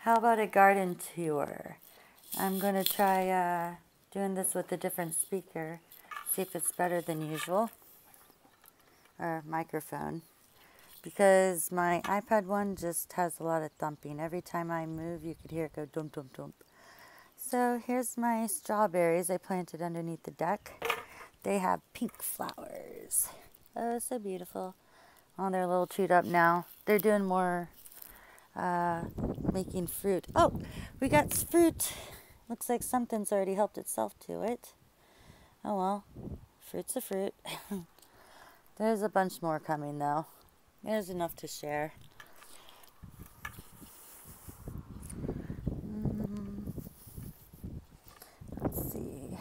How about a garden tour? I'm going to try doing this with a different speaker, see if it's better than usual, or microphone, because my iPad one just has a lot of thumping. Every time I move, you could hear it go dump, dump, dump. So here's my strawberries I planted underneath the deck. They have pink flowers. Oh, so beautiful. Oh, they're a little chewed up now. They're doing more making fruit. Oh, we got fruit. Looks like something's already helped itself to it. Oh well, fruit's a fruit. There's a bunch more coming though. There's enough to share. Let's see.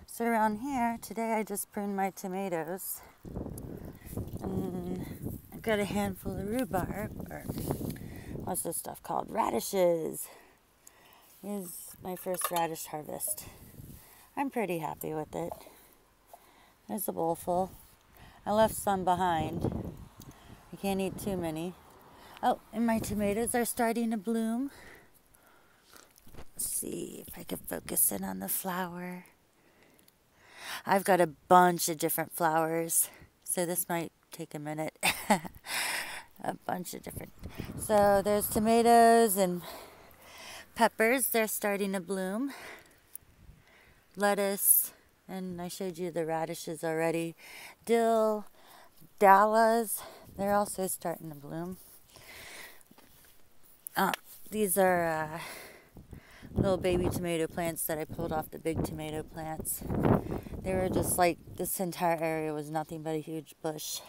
So around here, today I just pruned my tomatoes. And I've got a handful of rhubarb, or what's this stuff called? Radishes. This is my first radish harvest. I'm pretty happy with it. There's a bowl full. I left some behind. I can't eat too many. Oh, and my tomatoes are starting to bloom. Let's see if I can focus in on the flower. I've got a bunch of different flowers, so this might take a minute. A bunch of different. So there's tomatoes and peppers. They're starting to bloom. Lettuce, and I showed you the radishes already. Dill, dallas, they're also starting to bloom. These are little baby tomato plants that I pulled off the big tomato plants. They were just like, this entire area was nothing but a huge bush.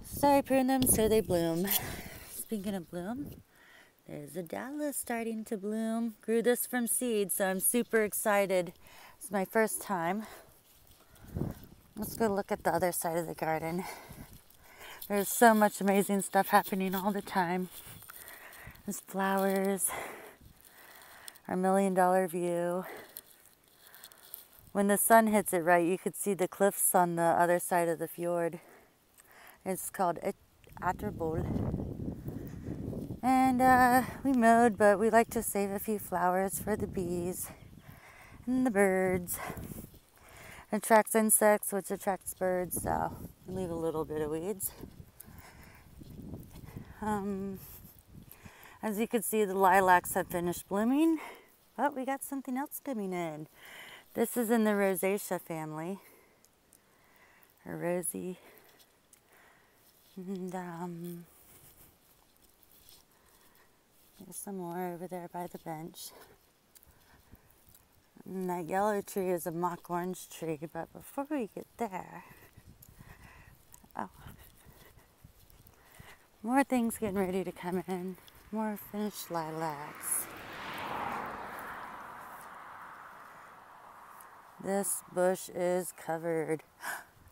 So I pruned them so they bloom. Speaking of bloom, there's a Dallas starting to bloom. Grew this from seed, so I'm super excited. It's my first time. Let's go look at the other side of the garden. There's so much amazing stuff happening all the time. There's flowers, our $1 million view. When the sun hits it right, you could see the cliffs on the other side of the fjord. It's called Atterbol. And we mowed, but we like to save a few flowers for the bees and the birds. It attracts insects, which attracts birds, so we leave a little bit of weeds. As you can see, the lilacs have finished blooming, but we got something else coming in. This is in the rosacea family, or rosy. And there's some more over there by the bench. And that yellow tree is a mock orange tree, but before we get there, more things getting ready to come in. More finished lilacs. This bush is covered.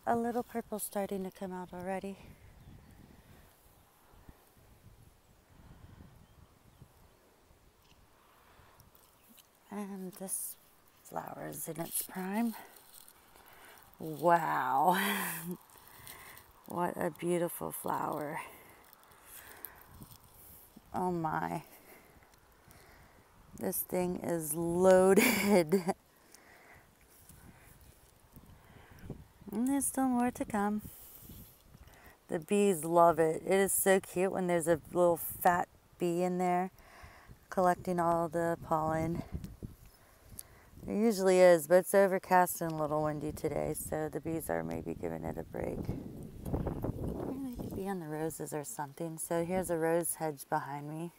A little purple starting to come out already. And this flower is in its prime. Wow. What a beautiful flower. Oh my. This thing is loaded. And there's still more to come. The bees love it. It is so cute when there's a little fat bee in there collecting all the pollen. There usually is, but it's overcast and a little windy today, so the bees are maybe giving it a break. They could be on the roses or something. So here's a rose hedge behind me.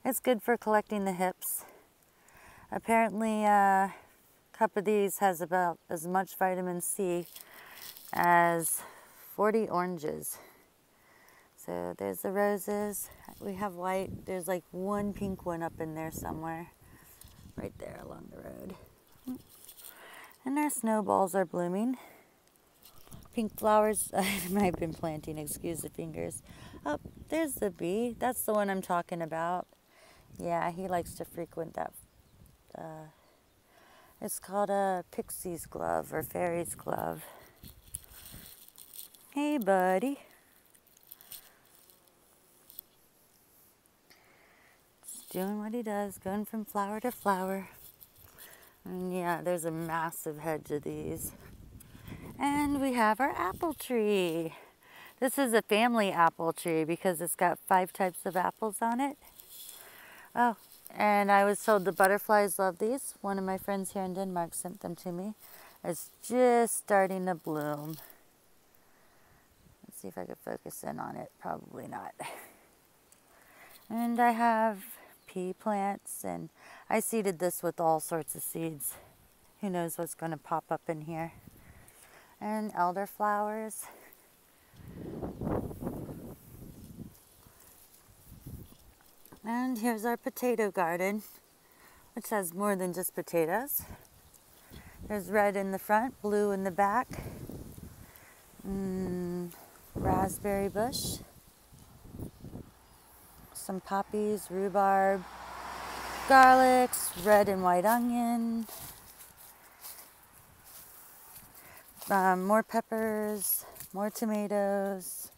It's good for collecting the hips. Apparently, a cup of these has about as much vitamin C as 40 oranges. So there's the roses. We have white. There's like one pink one up in there somewhere. Right there along the road. And our snowballs are blooming. Pink flowers. I might have been planting, excuse the fingers. Oh, there's the bee. That's the one I'm talking about. Yeah, he likes to frequent that. It's called a pixie's glove or fairy's glove. Hey, buddy. doing what he does, going from flower to flower. And yeah, there's a massive hedge of these. And we have our apple tree. This is a family apple tree because it's got 5 types of apples on it. Oh, and I was told the butterflies love these. One of my friends here in Denmark sent them to me. It's just starting to bloom. Let's see if I can focus in on it. Probably not. And I have pea plants, and I seeded this with all sorts of seeds. Who knows what's going to pop up in here. And elderflowers. And here's our potato garden, which has more than just potatoes. There's red in the front, blue in the back, raspberry bush, some poppies, rhubarb, garlics, red and white onion, more peppers, more tomatoes.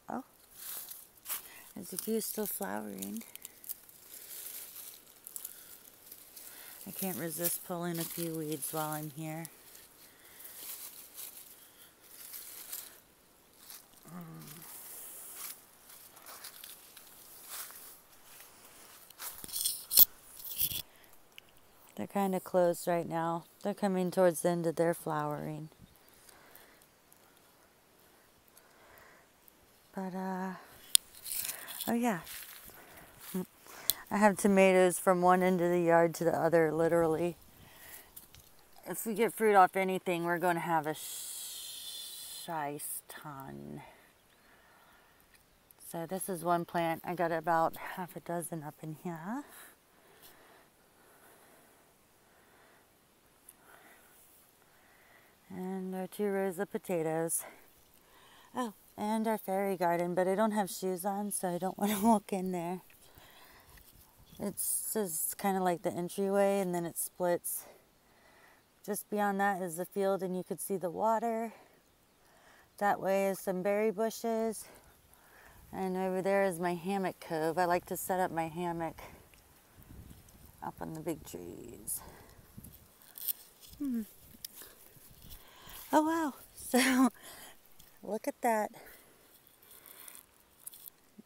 Oh, there's a few still flowering. I can't resist pulling a few weeds while I'm here. They're kind of closed right now. They're coming towards the end of their flowering. But, oh yeah. I have tomatoes from one end of the yard to the other, literally. If we get fruit off anything, we're going to have a shice ton. So this is one plant. I got about half a dozen up in here. And our 2 rows of potatoes. Oh, and our fairy garden, but I don't have shoes on, so I don't want to walk in there. It's just kind of like the entryway, and then it splits. Just beyond that is the field, and you could see the water. That way is some berry bushes. And over there is my hammock cove. I like to set up my hammock up on the big trees. Oh wow, so look at that.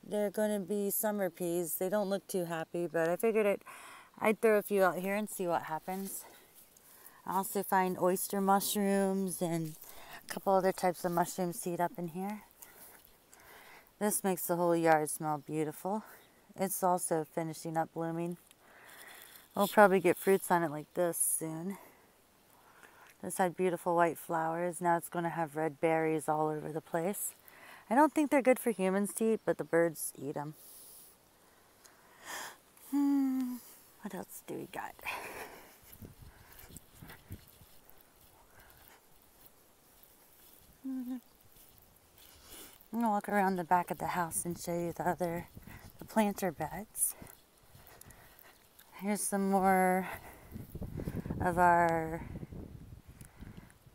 They're going to be summer peas. They don't look too happy, but I figured I'd throw a few out here and see what happens. I also find oyster mushrooms and a couple other types of mushroom seed up in here. This makes the whole yard smell beautiful. It's also finishing up blooming. We'll probably get fruits on it like this soon. This had beautiful white flowers. Now it's going to have red berries all over the place. I don't think they're good for humans to eat, but the birds eat them. What else do we got? I'm going to walk around the back of the house and show you the planter beds. Here's some more of our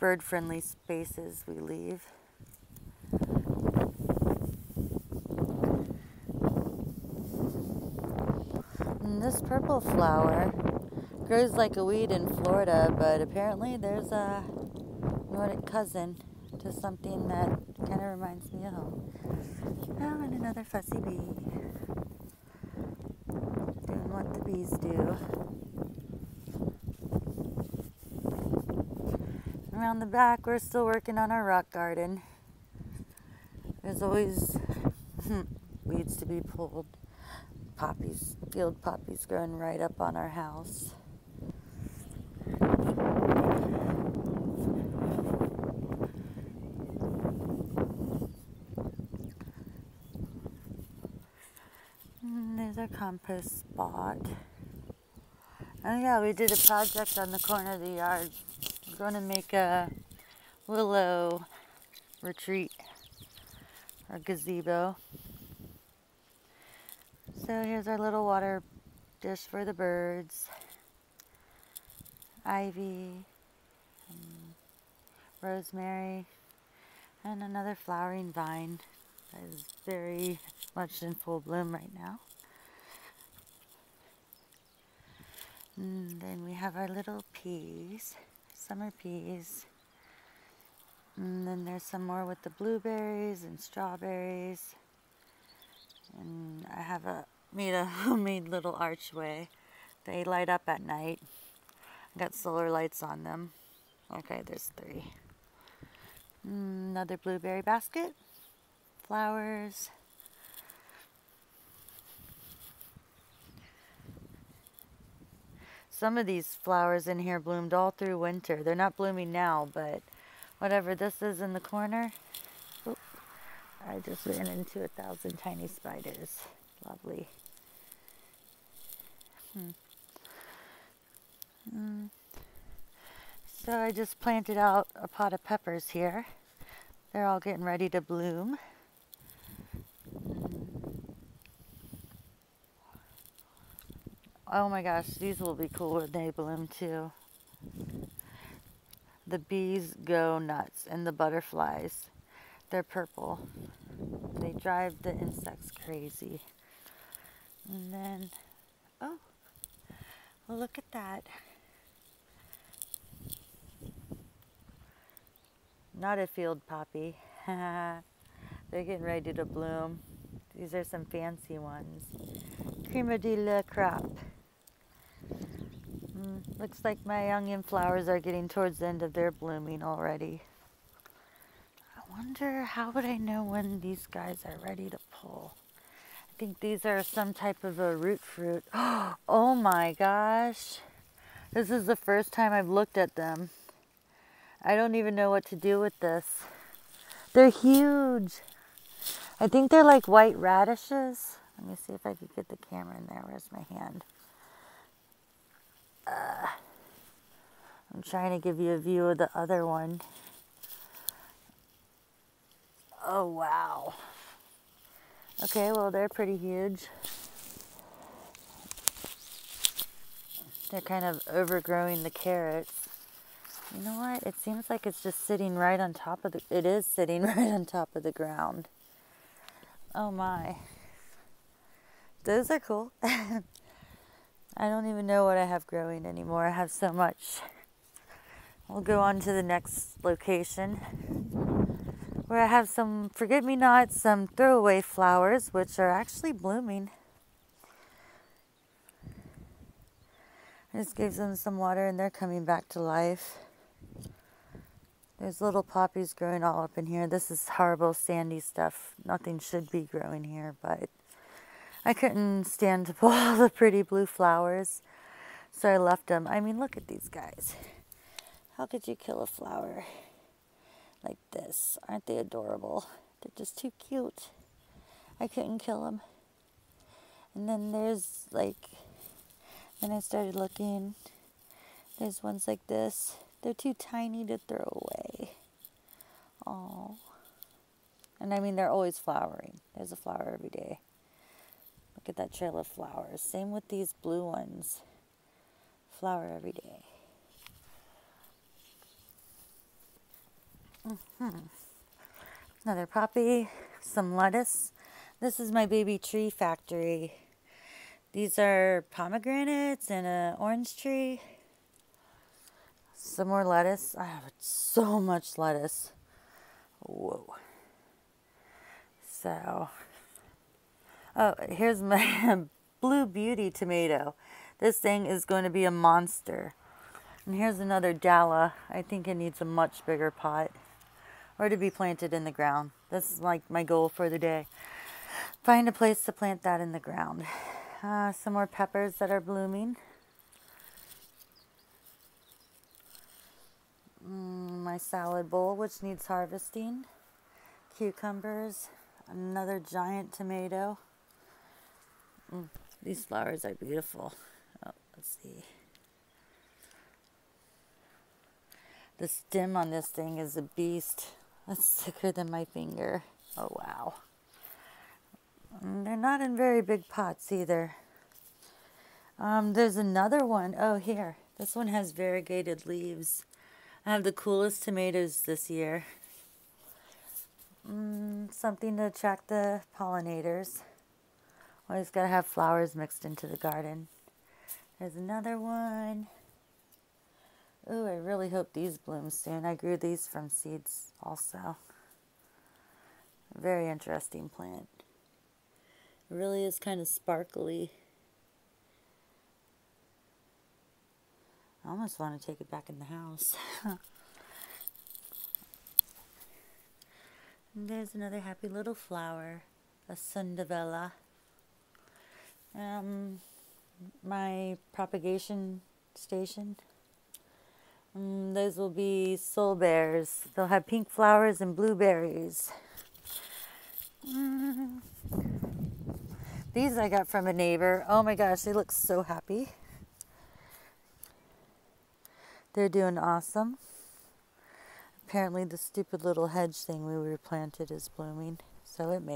bird-friendly spaces we leave. And this purple flower grows like a weed in Florida, but apparently there's a Nordic cousin to something that kind of reminds me of home. Oh, and another fussy bee. Doing what the bees do. Around the back, we're still working on our rock garden. There's always weeds to be pulled. Poppies, field poppies growing right up on our house. And there's our compost spot. Oh yeah, we did a project on the corner of the yard. We're going to make a willow retreat or gazebo. So here's our little water dish for the birds. Ivy, and rosemary, and another flowering vine is very much in full bloom right now. And then we have our little peas, summer peas. And then there's some more with the blueberries and strawberries. And I have made a homemade little archway. They light up at night. Got solar lights on them. Okay, there's 3. Another blueberry basket. Flowers. Some of these flowers in here bloomed all through winter. They're not blooming now, but whatever this is in the corner. Oop, I just ran into 1,000 tiny spiders. Lovely. So I just planted out a pot of peppers here. They're all getting ready to bloom. Oh my gosh, these will be cool when they bloom too. The bees go nuts, and the butterflies. They're purple. They drive the insects crazy. And then, oh, well, look at that. Not a field poppy. They're getting ready to bloom. These are some fancy ones. Crema de la crop. Looks like my onion flowers are getting towards the end of their blooming already. I wonder, how would I know when these guys are ready to pull? I think these are some type of a root fruit. Oh my gosh. This is the first time I've looked at them. I don't even know what to do with this. They're huge. I think they're like white radishes. Let me see if I could get the camera in there. Where's my hand? I'm trying to give you a view of the other one. Oh, wow. Okay, well, they're pretty huge. They're kind of overgrowing the carrots. You know what? It seems like it's just sitting right on top of the... It is sitting right on top of the ground. Oh, my. Those are cool. I don't even know what I have growing anymore. I have so much. We'll go on to the next location, where I have some forget-me-nots, some throwaway flowers, which are actually blooming. I just gave them some water and they're coming back to life. There's little poppies growing all up in here. This is horrible sandy stuff. Nothing should be growing here, but I couldn't stand to pull all the pretty blue flowers, so I left them. I mean, look at these guys. How could you kill a flower like this? Aren't they adorable? They're just too cute. I couldn't kill them. And then there's then I started looking. There's ones like this. They're too tiny to throw away. Oh. And I mean, they're always flowering. There's a flower every day. Look at that trail of flowers. Same with these blue ones. Flower every day. Another poppy, some lettuce. This is my baby tree factory. These are pomegranates and an orange tree. Some more lettuce. I have so much lettuce. Whoa. So, oh, here's my Blue Beauty tomato. This thing is going to be a monster. And here's another Dalla. I think it needs a much bigger pot, or to be planted in the ground. This is like my goal for the day. Find a place to plant that in the ground. Some more peppers that are blooming. My salad bowl, which needs harvesting. Cucumbers. Another giant tomato. These flowers are beautiful. Oh, let's see. The stem on this thing is a beast. That's thicker than my finger. Oh, wow. And they're not in very big pots either. There's another one. Oh, here. This one has variegated leaves. I have the coolest tomatoes this year. Something to attract the pollinators. Always gotta have flowers mixed into the garden. There's another one. Ooh, I really hope these bloom soon. I grew these from seeds also. Very interesting plant. It really is kind of sparkly. I almost want to take it back in the house. And there's another happy little flower, a Sundavella. My propagation station. Those will be soul bears. They'll have pink flowers and blueberries. These I got from a neighbor. Oh my gosh, they look so happy. They're doing awesome. Apparently the stupid little hedge thing we replanted is blooming, so it may.